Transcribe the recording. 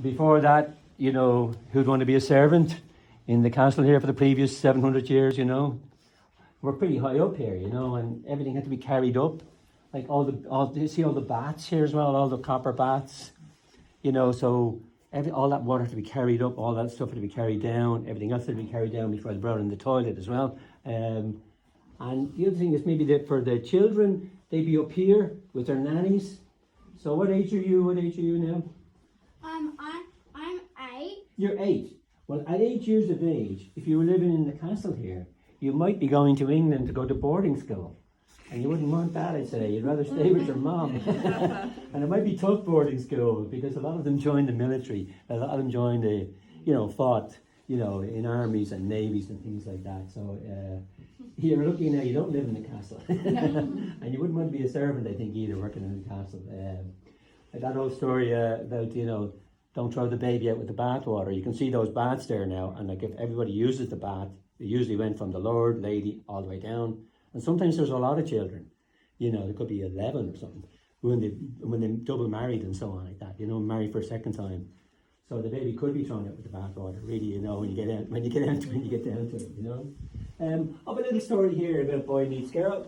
Before that, you know, who'd want to be a servant in the castle here for the previous 700 years, you know? We're pretty high up here, you know, and everything had to be carried up. Like you see all the baths here as well, all the copper baths, you know, so all that water had to be carried up, all that stuff had to be carried down, everything else had to be carried down before they brought in the toilet as well. And the other thing is maybe that for the children, they'd be up here with their nannies. So what age are you? What age are you now? I'm 8. You're 8. Well, at 8 years of age, if you were living in the castle here, you might be going to England to go to boarding school. And you wouldn't want that, I'd say. You'd rather stay with your mom. And it might be tough boarding school because a lot of them joined the military. A lot of them joined fought, in armies and navies and things like that. So you're lucky now you don't live in the castle. And you wouldn't want to be a servant, I think, either, working in the castle. That old story about, don't throw the baby out with the bathwater. You can see those baths there now. And like if everybody uses the bath, they usually went from the Lord, lady, all the way down. And sometimes there's a lot of children, there could be 11 or something, when they double married and so on like that, married for a second time. So the baby could be thrown out with the bathwater, really, when you get down to it, I've a little story here about a boy meets girl.